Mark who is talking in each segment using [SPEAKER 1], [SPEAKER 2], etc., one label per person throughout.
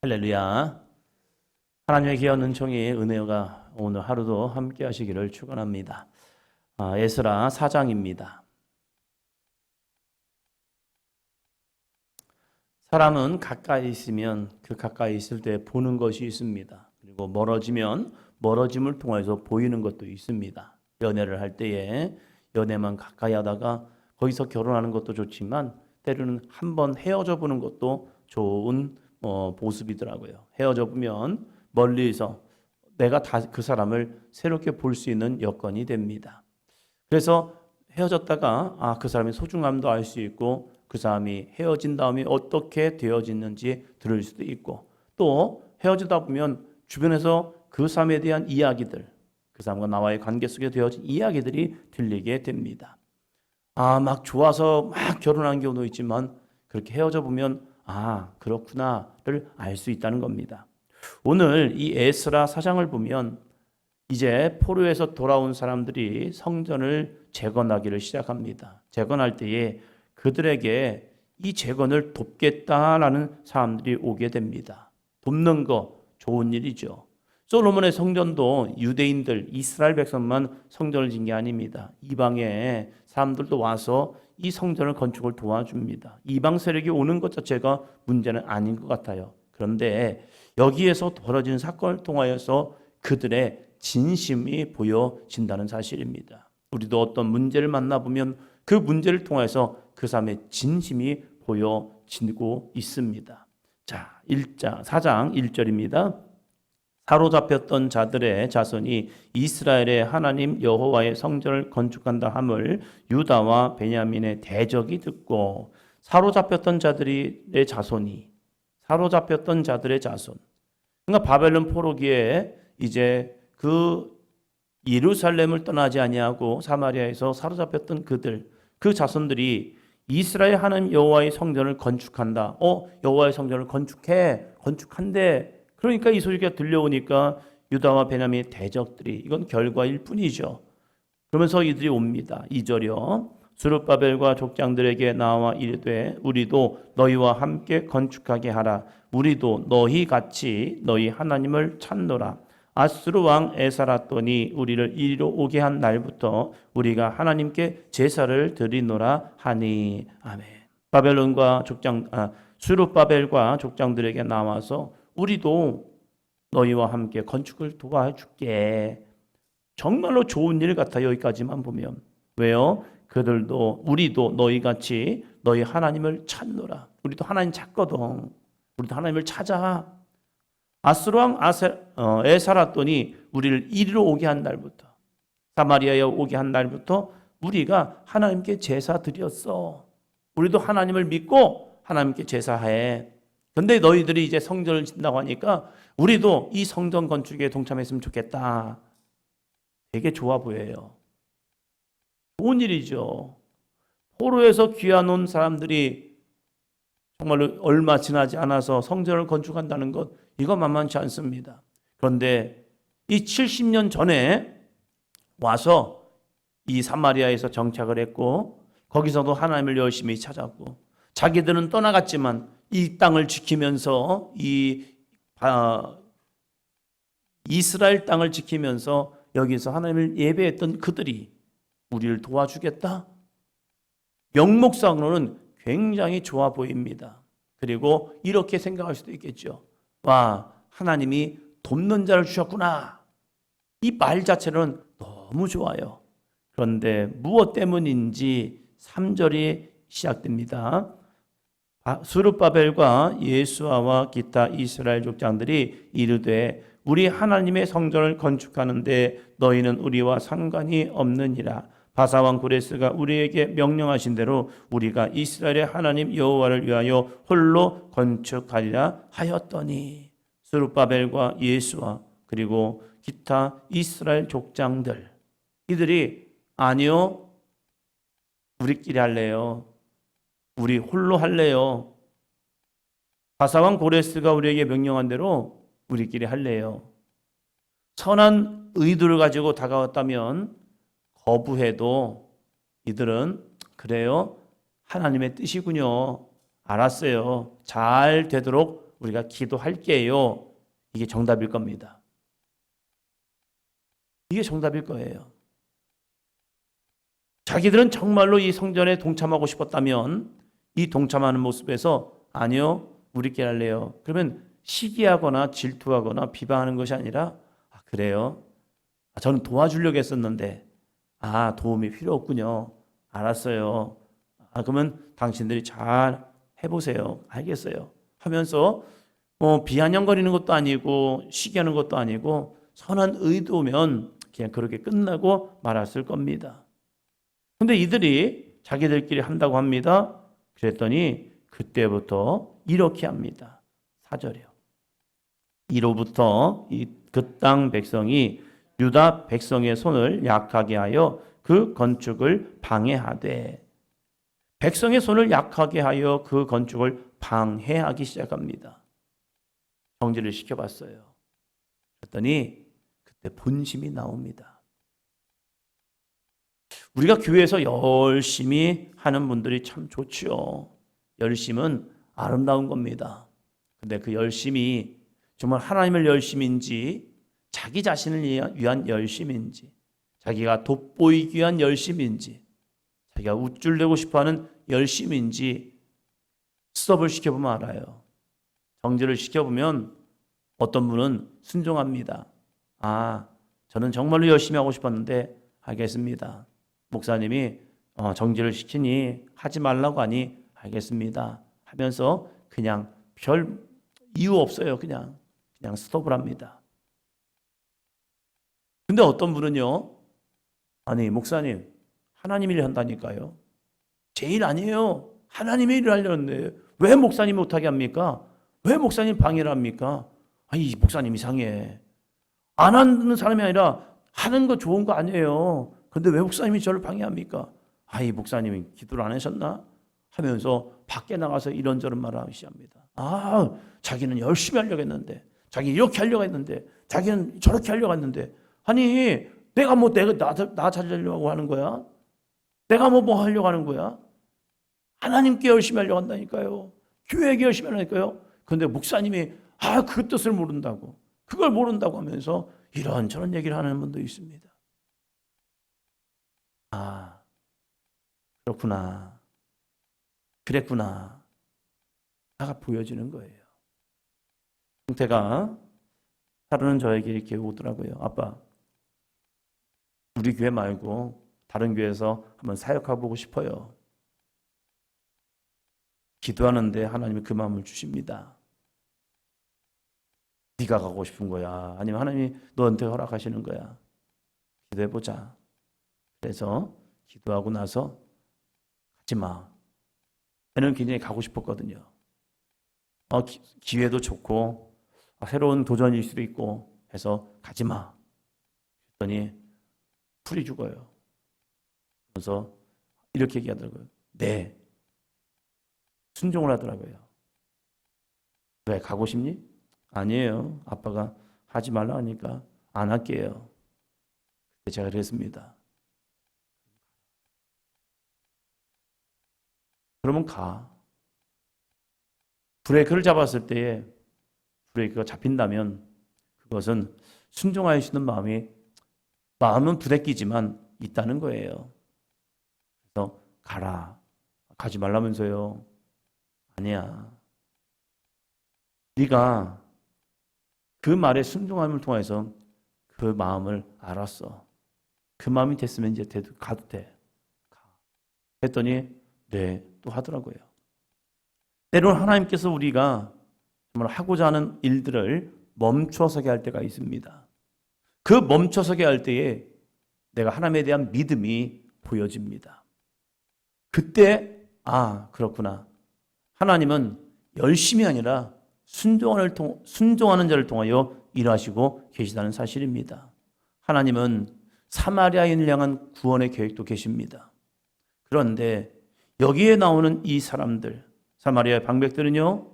[SPEAKER 1] 할렐루야. 하나님의 귀한 은총이 은혜가 오늘 하루도 함께 하시기를 축원합니다. 에스라 4장입니다. 사람은 가까이 있으면 그 가까이 있을 때 보는 것이 있습니다. 그리고 멀어지면 멀어짐을 통해서 보이는 것도 있습니다. 연애를 할 때에 연애만 가까이 하다가 거기서 결혼하는 것도 좋지만 때로는 한번 헤어져 보는 것도 좋은 모습이더라고요. 헤어져 보면 멀리서 내가 그 사람을 새롭게 볼 수 있는 여건이 됩니다. 그래서 헤어졌다가 그 사람의 소중함도 알 수 있고 그 사람이 헤어진 다음에 어떻게 되어지는지 들을 수도 있고 또 헤어지다 보면 주변에서 그 사람에 대한 이야기들, 그 사람과 나와의 관계 속에 되어진 이야기들이 들리게 됩니다. 막 좋아서 막 결혼한 경우도 있지만 그렇게 헤어져 보면 그렇구나를 알 수 있다는 겁니다. 오늘 이 에스라 4장을 보면 이제 포로에서 돌아온 사람들이 성전을 재건하기를 시작합니다. 재건할 때에 그들에게 이 재건을 돕겠다라는 사람들이 오게 됩니다. 돕는 거 좋은 일이죠. 솔로몬의 성전도 유대인들, 이스라엘 백성만 성전을 지은 게 아닙니다. 이방의 사람들도 와서 이 성전을 건축을 도와줍니다. 이방 세력이 오는 것 자체가 문제는 아닌 것 같아요. 그런데 여기에서 벌어진 사건을 통하여서 그들의 진심이 보여진다는 사실입니다. 우리도 어떤 문제를 만나보면 그 문제를 통해서 그 사람의 진심이 보여지고 있습니다. 자, 4장 1절입니다. 사로잡혔던 자들의 자손이 이스라엘의 하나님 여호와의 성전을 건축한다 함을 유다와 베냐민의 대적이 듣고 사로잡혔던 자들의 자손이 사로잡혔던 자들의 자손. 그러니까 바벨론 포로기에 이제 그 예루살렘을 떠나지 아니하고 사마리아에서 사로잡혔던 그 자손들이 이스라엘 하나님 여호와의 성전을 건축한다. 여호와의 성전을 건축한대. 그러니까 이 소리가 들려오니까 유다와 베냐민의 대적들이 이건 결과일 뿐이죠. 그러면서 이들이 옵니다. 2절이요. 스룹바벨과 족장들에게 나와 이르되 우리도 너희와 함께 건축하게 하라. 우리도 너희 같이 너희 하나님을 찾노라. 아수르 왕 에사라돈이 우리를 이리로 오게 한 날부터 우리가 하나님께 제사를 드리노라 하니. 아멘. 스룹바벨과 족장들에게 나와서 우리도 너희와 함께 건축을 도와줄게. 정말로 좋은 일 같아요. 여기까지만 보면. 왜요? 우리도 너희같이 너희 하나님을 찾노라. 우리도 하나님 찾거든. 우리도 하나님을 찾아. 아수르 왕 에사라돈이 우리를 이리로 오게 한 날부터, 사마리아에 오게 한 날부터 우리가 하나님께 제사 드렸어. 우리도 하나님을 믿고 하나님께 제사해. 근데 너희들이 이제 성전을 짓는다고 하니까 우리도 이 성전 건축에 동참했으면 좋겠다. 되게 좋아 보여요. 좋은 일이죠. 포로에서 귀환 온 사람들이 정말로 얼마 지나지 않아서 성전을 건축한다는 것, 이거 만만치 않습니다. 그런데 이 70년 전에 와서 이 사마리아에서 정착을 했고 거기서도 하나님을 열심히 찾았고 자기들은 떠나갔지만 이 땅을 지키면서 이스라엘 땅을 지키면서 여기서 하나님을 예배했던 그들이 우리를 도와주겠다? 명목상으로는 굉장히 좋아 보입니다. 그리고 이렇게 생각할 수도 있겠죠. 하나님이 돕는 자를 주셨구나. 이 말 자체는 너무 좋아요. 그런데 무엇 때문인지 3절이 시작됩니다. 스룹바벨과 예수아와 기타 이스라엘 족장들이 이르되 우리 하나님의 성전을 건축하는데 너희는 우리와 상관이 없느니라. 바사왕 고레스가 우리에게 명령하신 대로 우리가 이스라엘의 하나님 여호와를 위하여 홀로 건축하리라 하였더니 스룹바벨과 예수아 그리고 기타 이스라엘 족장들 이들이 아니요, 우리끼리 할래요. 우리 홀로 할래요. 바사왕 고레스가 우리에게 명령한 대로 우리끼리 할래요. 선한 의도를 가지고 다가왔다면 거부해도 이들은 그래요, 하나님의 뜻이군요. 알았어요. 잘 되도록 우리가 기도할게요. 이게 정답일 겁니다. 이게 정답일 거예요. 자기들은 정말로 이 성전에 동참하고 싶었다면 이 동참하는 모습에서 아니요, 우리끼리 할래요. 그러면 시기하거나 질투하거나 비방하는 것이 아니라 그래요? 저는 도와주려고 했었는데 도움이 필요 없군요. 알았어요. 그러면 당신들이 잘 해보세요. 알겠어요. 하면서 비아냥거리는 것도 아니고 시기하는 것도 아니고 선한 의도면 그냥 그렇게 끝나고 말았을 겁니다. 근데 이들이 자기들끼리 한다고 합니다. 그랬더니 그때부터 이렇게 합니다. 4절이요. 이로부터 그 땅 백성이 유다 백성의 손을 약하게 하여 그 건축을 방해하되, 백성의 손을 약하게 하여 그 건축을 방해하기 시작합니다. 정지를 시켜봤어요. 그랬더니 그때 본심이 나옵니다. 우리가 교회에서 열심히 하는 분들이 참 좋지요. 열심은 아름다운 겁니다. 근데 그 열심이 정말 하나님을 열심인지 자기 자신을 위한 열심인지 자기가 돋보이기 위한 열심인지 자기가 우쭐대고 싶어하는 열심인지 스톱을 시켜보면 알아요. 정지를 시켜보면 어떤 분은 순종합니다. 저는 정말로 열심히 하고 싶었는데 알겠습니다. 목사님이 정지를 시키니 하지 말라고 하니 알겠습니다 하면서 그냥 별 이유 없어요. 그냥 스톱을 합니다. 근데 어떤 분은요, 목사님 하나님 일 한다니까요. 제 일 아니에요. 하나님의 일을 하려는데 왜 목사님 못하게 합니까? 왜 목사님 방해를 합니까? 이 목사님 이상해. 안 하는 사람이 아니라 하는 거 좋은 거 아니에요. 근데 왜 목사님이 저를 방해합니까? 이 목사님이 기도를 안 하셨나? 하면서 밖에 나가서 이런저런 말을 하기 시작합니다. 자기는 열심히 하려고 했는데, 자기 이렇게 하려고 했는데, 자기는 저렇게 하려고 했는데, 내가 나 찾으려고 하는 거야? 내가 뭐 하려고 하는 거야? 하나님께 열심히 하려고 한다니까요. 교회에게 열심히 하려니까요. 그런데 목사님이 그 뜻을 모른다고, 그걸 모른다고 하면서 이런저런 얘기를 하는 분도 있습니다. 그렇구나. 그랬구나. 나가 보여지는 거예요. 형태가 하루는 저에게 이렇게 오더라고요. 아빠, 우리 교회 말고 다른 교회에서 한번 사역해보고 싶어요. 기도하는데 하나님이 그 마음을 주십니다. 네가 가고 싶은 거야? 아니면 하나님이 너한테 허락하시는 거야? 기도해보자. 그래서 기도하고 나서 가지 마. 저는 굉장히 가고 싶었거든요. 기회도 좋고 새로운 도전일 수도 있고 해서 가지 마. 그랬더니 풀이 죽어요. 그래서 이렇게 얘기하더라고요. 네. 순종을 하더라고요. 왜 가고 싶니? 아니에요. 아빠가 하지 말라 하니까 안 할게요. 그때 제가 그랬습니다. 그러면 가. 브레이크를 잡았을 때에 브레이크가 잡힌다면 그것은 순종할 수 있는 마음은 부대끼지만 있다는 거예요. 그래서 가라. 가지 말라면서요. 아니야. 네가 그 말에 순종함을 통해서 그 마음을 알았어. 그 마음이 됐으면 이제 가도 돼. 가. 했더니 네, 또 하더라고요. 때로는 하나님께서 우리가 정말 하고자 하는 일들을 멈춰서게 할 때가 있습니다. 그 멈춰서게 할 때에 내가 하나님에 대한 믿음이 보여집니다. 그때 그렇구나. 하나님은 열심이 아니라 순종하는 자를 통하여 일하시고 계시다는 사실입니다. 하나님은 사마리아인을 향한 구원의 계획도 계십니다. 그런데 여기에 나오는 이 사람들, 사마리아의 방백들은요,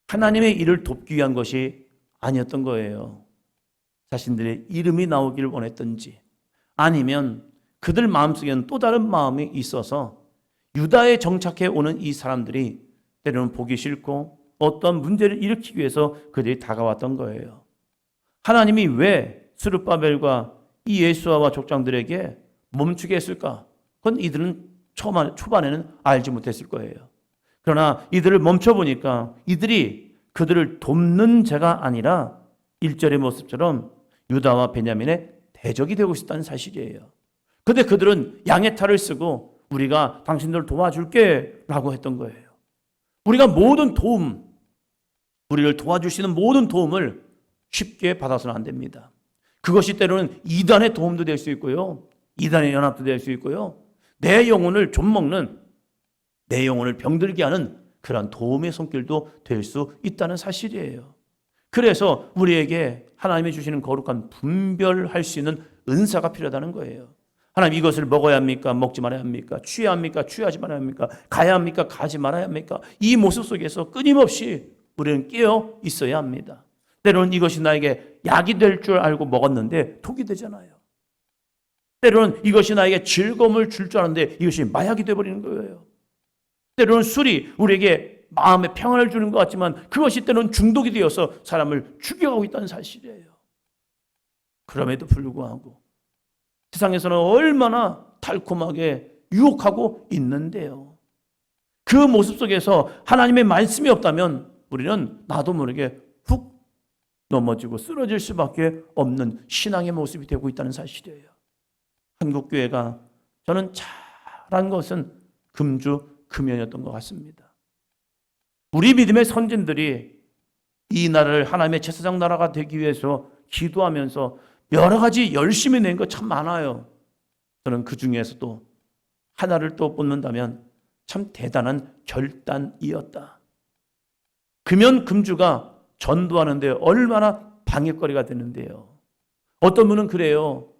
[SPEAKER 1] 하나님의 일을 돕기 위한 것이 아니었던 거예요. 자신들의 이름이 나오기를 원했던지 아니면 그들 마음속에는 또 다른 마음이 있어서 유다에 정착해 오는 이 사람들이 때로는 보기 싫고 어떤 문제를 일으키기 위해서 그들이 다가왔던 거예요. 하나님이 왜 스룹바벨과 이 예수아와 족장들에게 멈추게 했을까? 그건 이들은 초반에는 알지 못했을 거예요. 그러나 이들을 멈춰보니까 이들이 그들을 돕는 자가 아니라 1절의 모습처럼 유다와 베냐민의 대적이 되고 있다는 사실이에요. 그런데 그들은 양의 탈을 쓰고 우리가 당신들을 도와줄게 라고 했던 거예요. 우리가 모든 도움, 우리를 도와주시는 모든 도움을 쉽게 받아서는 안 됩니다. 그것이 때로는 이단의 도움도 될 수 있고요, 이단의 연합도 될 수 있고요, 내 영혼을 좀먹는, 내 영혼을 병들게 하는 그런 도움의 손길도 될 수 있다는 사실이에요. 그래서 우리에게 하나님이 주시는 거룩한 분별할 수 있는 은사가 필요하다는 거예요. 하나님, 이것을 먹어야 합니까? 먹지 말아야 합니까? 취해야 합니까? 취하지 말아야 합니까? 가야 합니까? 가지 말아야 합니까? 이 모습 속에서 끊임없이 우리는 깨어 있어야 합니다. 때로는 이것이 나에게 약이 될 줄 알고 먹었는데 독이 되잖아요. 때로는 이것이 나에게 즐거움을 줄 줄 알았는데 이것이 마약이 되어버리는 거예요. 때로는 술이 우리에게 마음에 평안을 주는 것 같지만 그것이 때로는 중독이 되어서 사람을 죽여가고 있다는 사실이에요. 그럼에도 불구하고 세상에서는 얼마나 달콤하게 유혹하고 있는데요. 그 모습 속에서 하나님의 말씀이 없다면 우리는 나도 모르게 훅 넘어지고 쓰러질 수밖에 없는 신앙의 모습이 되고 있다는 사실이에요. 한국교회가 저는 잘한 것은 금주금연이었던 것 같습니다. 우리 믿음의 선진들이 이 나라를 하나님의 제사장 나라가 되기 위해서 기도하면서 여러 가지 열심히 낸 것 참 많아요. 저는 그 중에서도 하나를 또 뽑는다면 참 대단한 결단이었다. 금연 금주가 전도하는데 얼마나 방해거리가 되는데요. 어떤 분은 그래요.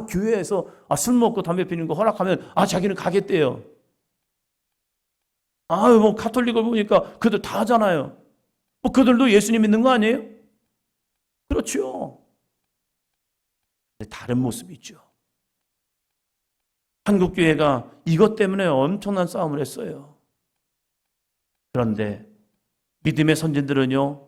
[SPEAKER 1] 교회에서 술 먹고 담배 피는 거 허락하면 자기는 가겠대요. 뭐 가톨릭을 보니까 그들 다 하잖아요. 뭐 그들도 예수님 믿는 거 아니에요? 그렇죠. 다른 모습이죠. 한국교회가 이것 때문에 엄청난 싸움을 했어요. 그런데 믿음의 선진들은요,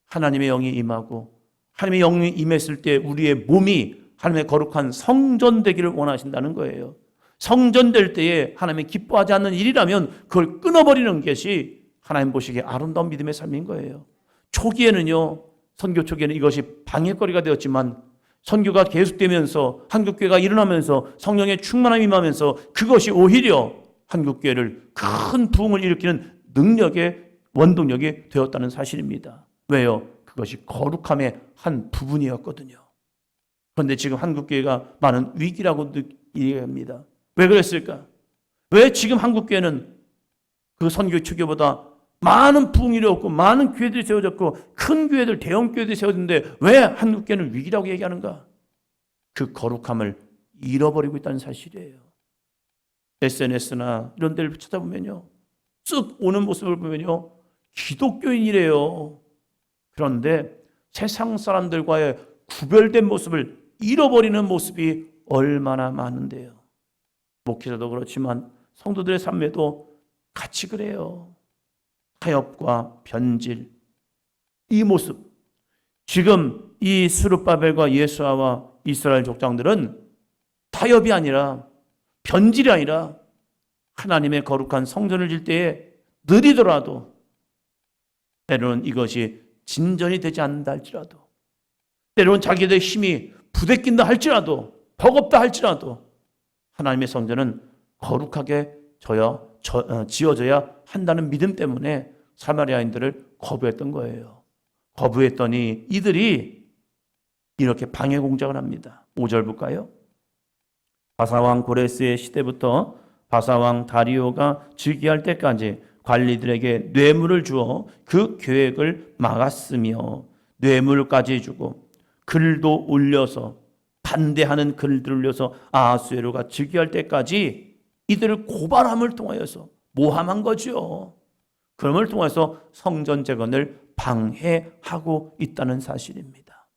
[SPEAKER 1] 하나님의 영이 임하고 하나님의 영이 임했을 때 우리의 몸이 하나님의 거룩한 성전 되기를 원하신다는 거예요. 성전될 때에 하나님이 기뻐하지 않는 일이라면 그걸 끊어버리는 것이 하나님 보시기에 아름다운 믿음의 삶인 거예요. 초기에는요, 선교 초기에는 이것이 방해거리가 되었지만 선교가 계속되면서 한국교회가 일어나면서 성령의 충만함이 임하면서 그것이 오히려 한국교회를 큰 부흥을 일으키는 능력의 원동력이 되었다는 사실입니다. 왜요? 그것이 거룩함의 한 부분이었거든요. 그런데 지금 한국교회가 많은 위기라고 얘기합니다. 왜 그랬을까? 왜 지금 한국교회는 그 선교 초기보다 많은 부흥이 없고 많은 교회들이 세워졌고 큰 교회들, 대형 교회들이 세워졌는데 왜 한국교회는 위기라고 얘기하는가? 그 거룩함을 잃어버리고 있다는 사실이에요. SNS나 이런 데를 찾아보면요, 쓱 오는 모습을 보면요, 기독교인이래요. 그런데 세상 사람들과의 구별된 모습을 잃어버리는 모습이 얼마나 많은데요. 목회자도 그렇지만 성도들의 삶에도 같이 그래요. 타협과 변질, 이 모습. 지금 이 스룹바벨과 예수아와 이스라엘 족장들은 타협이 아니라 변질이 아니라 하나님의 거룩한 성전을 질 때에 느리더라도 때로는 이것이 진전이 되지 않는다 할지라도, 때로는 자기들의 힘이 부대낀다 할지라도, 버겁다 할지라도 하나님의 성전은 거룩하게 지어져야 한다는 믿음 때문에 사마리아인들을 거부했던 거예요. 거부했더니 이들이 이렇게 방해 공작을 합니다. 5절 볼까요? 바사왕 고레스의 시대부터 바사왕 다리오가 즉위할 때까지 관리들에게 뇌물을 주어 그 계획을 막았으며 뇌물까지 주고 글도 올려서 반대하는 글들을 올려서 아하수에로가 즉위할 때까지 이들을 고발함을 통하여서 모함한 거죠. 그럼을 통해서 성전 재건을 방해하고 있다는 사실입니다.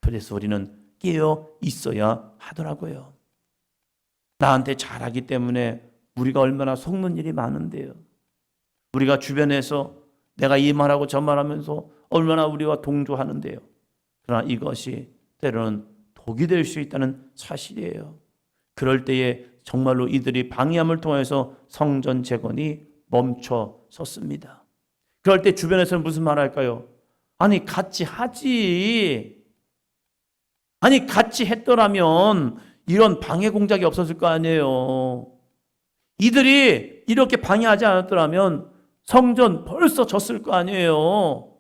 [SPEAKER 1] 그래서 우리는 깨어 있어야 하더라고요. 나한테 잘하기 때문에 우리가 얼마나 속는 일이 많은데요. 우리가 주변에서 내가 이 말하고 저 말하면서 얼마나 우리와 동조하는데요. 그러나 이것이 때로는 독이 될 수 있다는 사실이에요. 그럴 때에 정말로 이들이 방해함을 통해서 성전 재건이 멈춰 섰습니다. 그럴 때 주변에서는 무슨 말 할까요? 아니 같이 하지. 아니 같이 했더라면 이런 방해 공작이 없었을 거 아니에요. 이들이 이렇게 방해하지 않았더라면 성전 벌써 졌을 거 아니에요.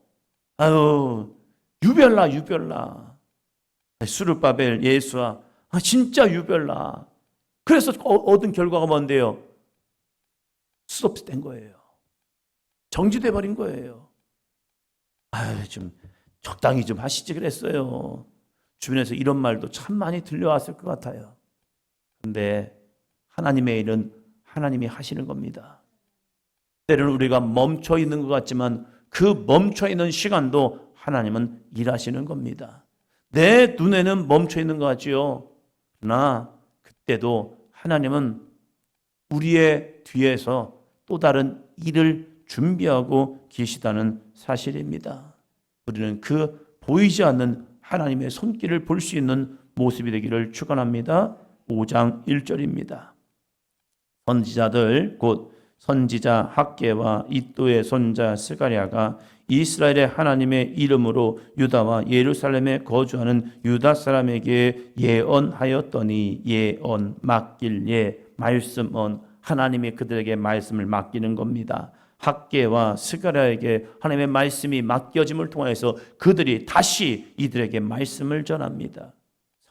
[SPEAKER 1] 아유, 유별나. 수르바벨, 예수아, 진짜 유별나. 그래서 얻은 결과가 뭔데요? 스톱된 거예요. 정지돼 버린 거예요. 아유, 좀 적당히 좀 하시지 그랬어요. 주변에서 이런 말도 참 많이 들려왔을 것 같아요. 근데 하나님의 일은 하나님이 하시는 겁니다. 때로는 우리가 멈춰 있는 것 같지만 그 멈춰 있는 시간도 하나님은 일하시는 겁니다. 내 눈에는 멈춰 있는 것 같지요. 그러나 그때도 하나님은 우리의 뒤에서 또 다른 일을 준비하고 계시다는 사실입니다. 우리는 그 보이지 않는 하나님의 손길을 볼 수 있는 모습이 되기를 축원합니다. 5장 1절입니다. 선지자들 곧 선지자 학개와 이또의 손자 스가랴가 이스라엘의 하나님의 이름으로 유다와 예루살렘에 거주하는 유다 사람에게 예언하였더니, 예언, 맡길, 말씀은 하나님이 그들에게 말씀을 맡기는 겁니다. 학개와 스가랴에게 하나님의 말씀이 맡겨짐을 통해서 그들이 다시 이들에게 말씀을 전합니다.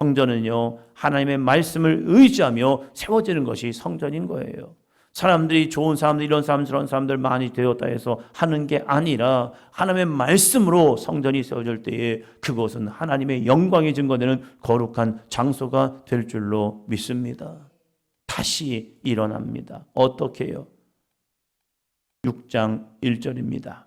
[SPEAKER 1] 성전은요, 하나님의 말씀을 의지하며 세워지는 것이 성전인 거예요. 사람들이 좋은 사람들, 이런 사람 저런 사람들 많이 되었다 해서 하는 게 아니라 하나님의 말씀으로 성전이 세워질 때에 그것은 하나님의 영광이 증거되는 거룩한 장소가 될 줄로 믿습니다. 다시 일어납니다. 어떻게 해요? 6장 1절입니다.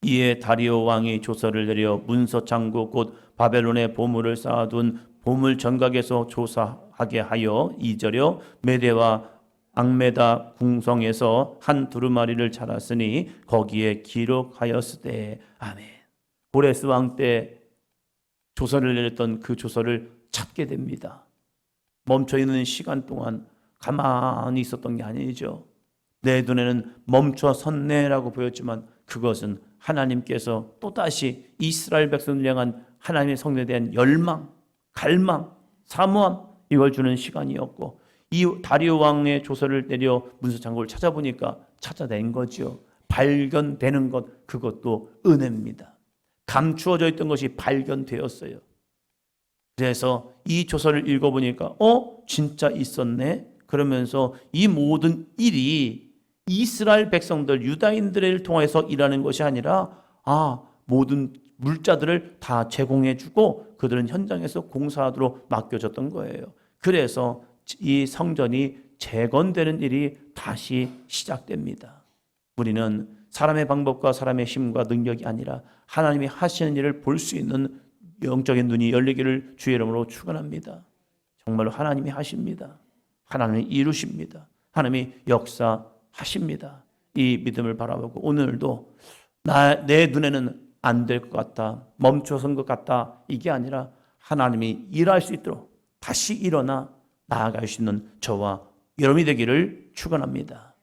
[SPEAKER 1] 이에 다리오 왕이 조서를 내려 문서 창고 곧 바벨론에 보물을 쌓아둔 보물 전각에서 조사하게 하여 2절여 메대와 앙메다 궁성에서 한 두루마리를 찾았으니 거기에 기록하였으되. 아멘. 고레스 왕 때 조서를 내렸던 그 조서를 찾게 됩니다. 멈춰있는 시간 동안 가만히 있었던 게 아니죠. 내 눈에는 멈춰 섰네라고 보였지만 그것은 하나님께서 또다시 이스라엘 백성을 향한 하나님의 성전에 대한 열망, 갈망, 사모함, 이걸 주는 시간이었고, 이 다리오 왕의 조서를 내려 문서창고를 찾아보니까 찾아낸 거죠. 발견되는 것, 그것도 은혜입니다. 감추어져 있던 것이 발견되었어요. 그래서 이 조서를 읽어보니까 진짜 있었네. 그러면서 이 모든 일이 이스라엘 백성들, 유다인들을 통해서 일하는 것이 아니라 모든 물자들을 다 제공해주고 그들은 현장에서 공사하도록 맡겨졌던 거예요. 그래서 이 성전이 재건되는 일이 다시 시작됩니다. 우리는 사람의 방법과 사람의 힘과 능력이 아니라 하나님이 하시는 일을 볼 수 있는 영적인 눈이 열리기를 주의 이름으로 축원합니다. 정말로 하나님이 하십니다. 하나님이 이루십니다. 하나님이 역사하십니다. 이 믿음을 바라보고 오늘도 내 눈에는 안 될 것 같다, 멈춰선 것 같다, 이게 아니라 하나님이 일할 수 있도록 다시 일어나 나아갈 수 있는 저와 여러분이 되기를 축원합니다.